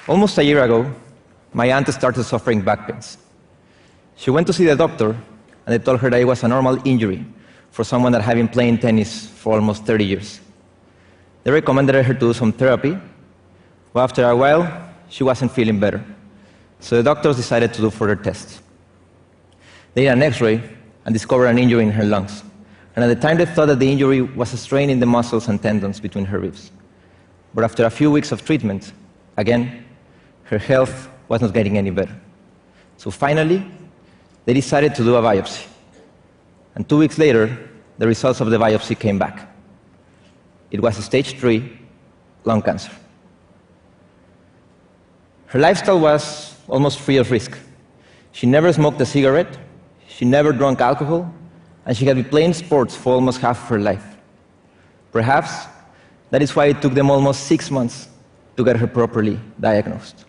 Almost a year ago, my aunt started suffering back pains. She went to see the doctor, and they told her that it was a normal injury for someone that had been playing tennis for almost 30 years. They recommended her to do some therapy, but after a while, she wasn't feeling better. So the doctors decided to do further tests. They did an X-ray and discovered an injury in her lungs. And at the time, they thought that the injury was a strain in the muscles and tendons between her ribs. But after a few weeks of treatment, again, her health was not getting any better. So finally, they decided to do a biopsy. And 2 weeks later, the results of the biopsy came back. It was stage 3 lung cancer. Her lifestyle was almost free of risk. She never smoked a cigarette, she never drank alcohol, and she had been playing sports for almost half of her life. Perhaps that is why it took them almost 6 months to get her properly diagnosed.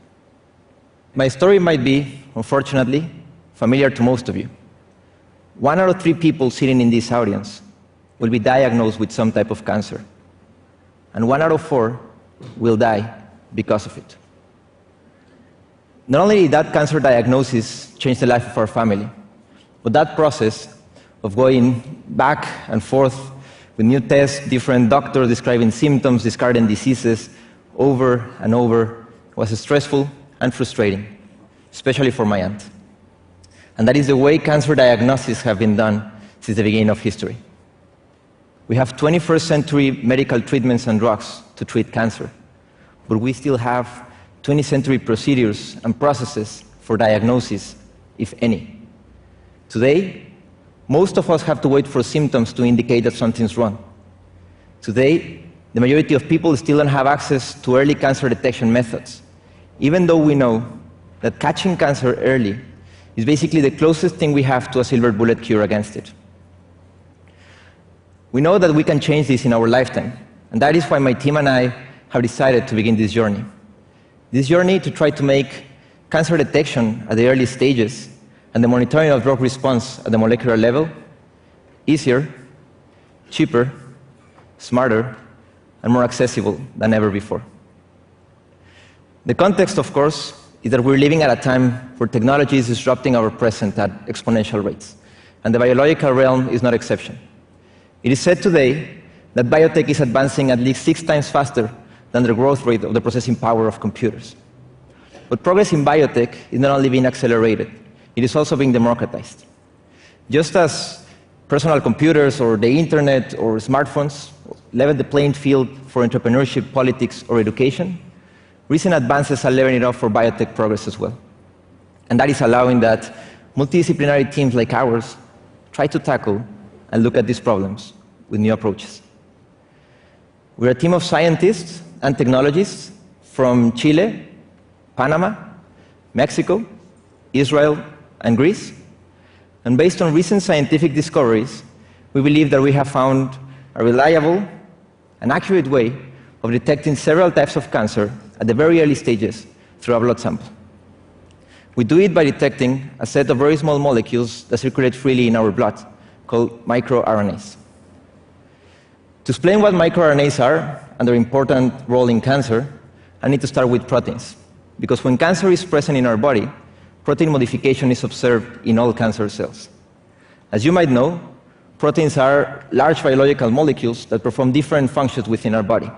My story might be, unfortunately, familiar to most of you. 1 out of 3 people sitting in this audience will be diagnosed with some type of cancer, and 1 out of 4 will die because of it. Not only did that cancer diagnosis change the life of our family, but that process of going back and forth with new tests, different doctors describing symptoms, discarding diseases over and over was stressful and frustrating, especially for my aunt. And that is the way cancer diagnoses have been done since the beginning of history. We have 21st century medical treatments and drugs to treat cancer, but we still have 20th century procedures and processes for diagnosis, if any. Today, most of us have to wait for symptoms to indicate that something's wrong. Today, the majority of people still don't have access to early cancer detection methods, even though we know that catching cancer early is basically the closest thing we have to a silver bullet cure against it. We know that we can change this in our lifetime, and that is why my team and I have decided to begin this journey. This journey to try to make cancer detection at the early stages and the monitoring of drug response at the molecular level easier, cheaper, smarter, and more accessible than ever before. The context, of course, is that we're living at a time where technology is disrupting our present at exponential rates, and the biological realm is no exception. It is said today that biotech is advancing at least 6 times faster than the growth rate of the processing power of computers. But progress in biotech is not only being accelerated, it is also being democratized. Just as personal computers or the internet or smartphones level the playing field for entrepreneurship, politics, or education, recent advances are leveling it up for biotech progress as well. And that is allowing that multidisciplinary teams like ours try to tackle and look at these problems with new approaches. We're a team of scientists and technologists from Chile, Panama, Mexico, Israel, and Greece. And based on recent scientific discoveries, we believe that we have found a reliable and accurate way of detecting several types of cancer at the very early stages through a blood sample. We do it by detecting a set of very small molecules that circulate freely in our blood, called microRNAs. To explain what microRNAs are and their important role in cancer, I need to start with proteins, because when cancer is present in our body, protein modification is observed in all cancer cells. As you might know, proteins are large biological molecules that perform different functions within our body,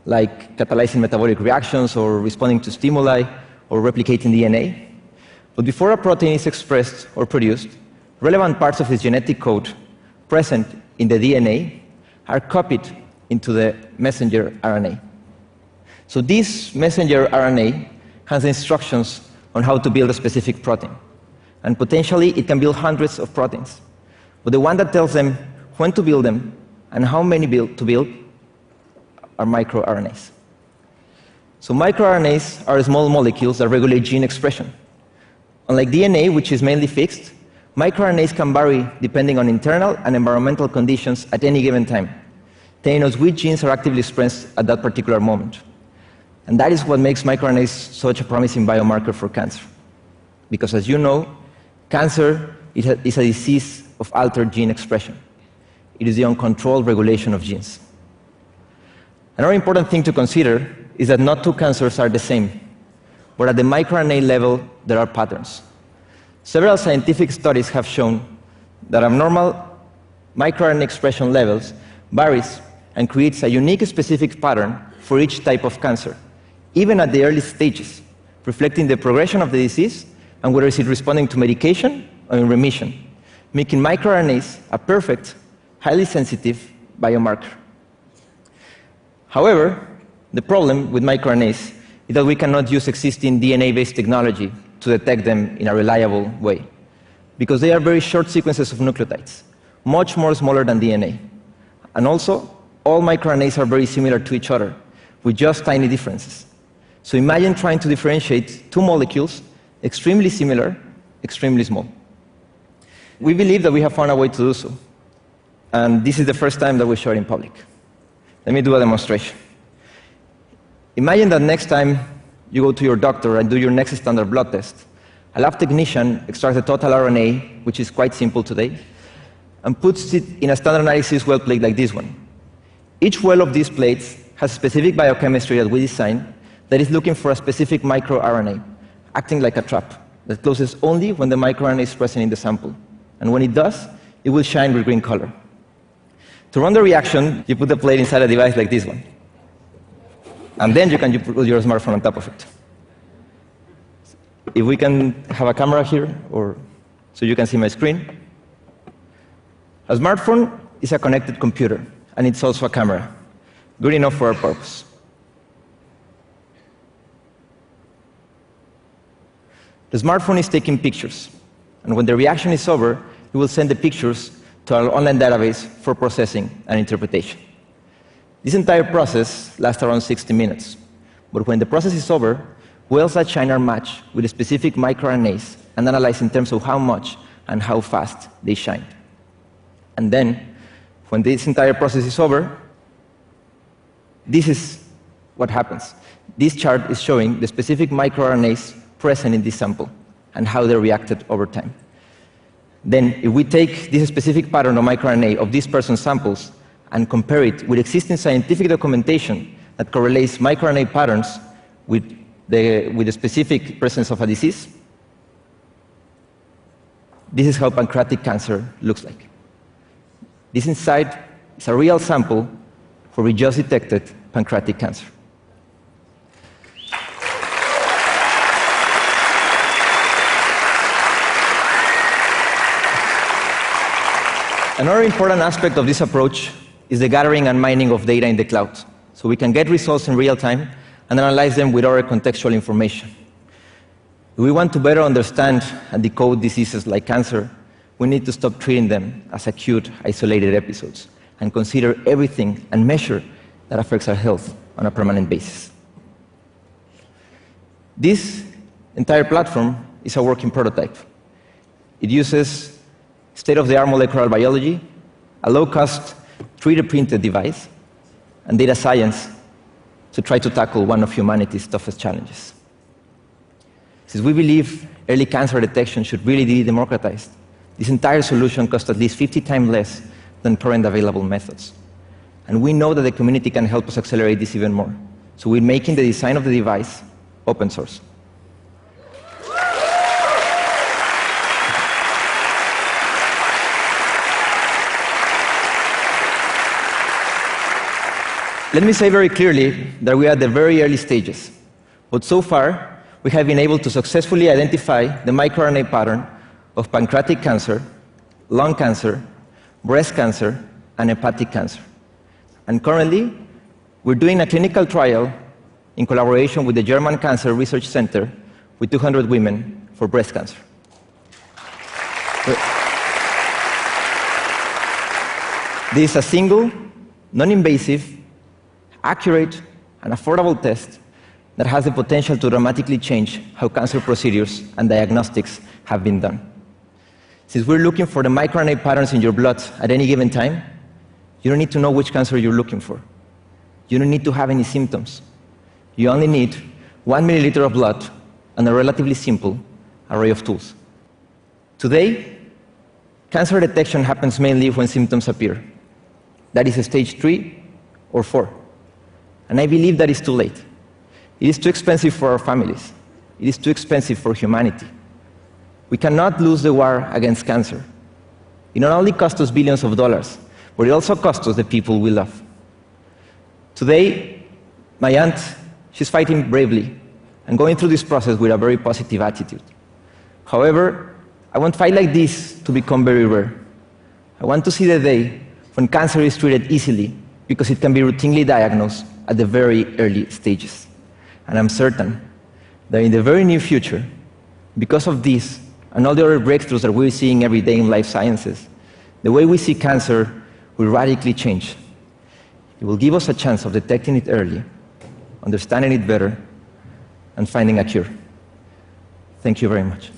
like catalyzing metabolic reactions or responding to stimuli or replicating DNA. But before a protein is expressed or produced, relevant parts of its genetic code present in the DNA are copied into the messenger RNA. So this messenger RNA has instructions on how to build a specific protein. And potentially, it can build hundreds of proteins. But the one that tells them when to build them and how many to build are microRNAs. So microRNAs are small molecules that regulate gene expression. Unlike DNA, which is mainly fixed, microRNAs can vary depending on internal and environmental conditions at any given time, telling us which genes are actively expressed at that particular moment. And that is what makes microRNAs such a promising biomarker for cancer. Because as you know, cancer is a disease of altered gene expression. It is the uncontrolled regulation of genes. Another important thing to consider is that not 2 cancers are the same. but at the microRNA level, there are patterns. Several scientific studies have shown that abnormal microRNA expression levels varies and creates a unique specific pattern for each type of cancer, even at the early stages, reflecting the progression of the disease and whether it's responding to medication or in remission, making microRNAs a perfect, highly sensitive biomarker. However, the problem with microRNAs is that we cannot use existing DNA-based technology to detect them in a reliable way, because they are very short sequences of nucleotides, much more smaller than DNA. And also, all microRNAs are very similar to each other, with just tiny differences. So imagine trying to differentiate two molecules, extremely similar, extremely small. We believe that we have found a way to do so, and this is the first time that we show it in public. Let me do a demonstration. Imagine that next time you go to your doctor and do your next standard blood test, a lab technician extracts the total RNA, which is quite simple today, and puts it in a standard analysis well plate like this one. Each well of these plates has a specific biochemistry that we designed that is looking for a specific microRNA, acting like a trap that closes only when the microRNA is present in the sample. And when it does, it will shine with green color. To run the reaction, you put the plate inside a device like this one. And then you can put your smartphone on top of it. If we can have a camera here, or so you can see my screen. A smartphone is a connected computer, and it's also a camera, good enough for our purpose. The smartphone is taking pictures, and when the reaction is over, it will send the pictures to our online database for processing and interpretation. This entire process lasts around 60 minutes, but when the process is over, wells that shine are matched with specific microRNAs and analyzed in terms of how much and how fast they shine. And then, when this entire process is over, this is what happens. This chart is showing the specific microRNAs present in this sample and how they reacted over time. Then, if we take this specific pattern of microRNA of this person's samples and compare it with existing scientific documentation that correlates microRNA patterns with the specific presence of a disease, this is how pancreatic cancer looks like. This inside is a real sample where we just detected pancreatic cancer. Another important aspect of this approach is the gathering and mining of data in the cloud, so we can get results in real time and analyze them with other contextual information. If we want to better understand and decode diseases like cancer, we need to stop treating them as acute, isolated episodes and consider everything and measure that affects our health on a permanent basis. This entire platform is a working prototype. It uses state-of-the-art molecular biology, a low-cost 3D printed device, and data science to try to tackle one of humanity's toughest challenges. Since we believe early cancer detection should really be democratized, this entire solution costs at least 50 times less than current available methods. And we know that the community can help us accelerate this even more. So we're making the design of the device open source. Let me say very clearly that we are at the very early stages, but so far we have been able to successfully identify the microRNA pattern of pancreatic cancer, lung cancer, breast cancer, and hepatic cancer. And currently, we're doing a clinical trial in collaboration with the German Cancer Research Center with 200 women for breast cancer. This is a single, non-invasive, accurate, and affordable test that has the potential to dramatically change how cancer procedures and diagnostics have been done. Since we're looking for the microRNA patterns in your blood at any given time, you don't need to know which cancer you're looking for. You don't need to have any symptoms. You only need 1 milliliter of blood and a relatively simple array of tools. Today, cancer detection happens mainly when symptoms appear. That is stage 3 or 4. And I believe that is too late. It is too expensive for our families. it is too expensive for humanity. We cannot lose the war against cancer. It not only costs us billions of dollars, but it also costs us the people we love. Today, my aunt, she's fighting bravely and going through this process with a very positive attitude. However, I want fight like this to become very rare. I want to see the day when cancer is treated easily because it can be routinely diagnosed at the very early stages. And I'm certain that in the very near future, because of this and all the other breakthroughs that we're seeing every day in life sciences, the way we see cancer will radically change. It will give us a chance of detecting it early, understanding it better, and finding a cure. Thank you very much.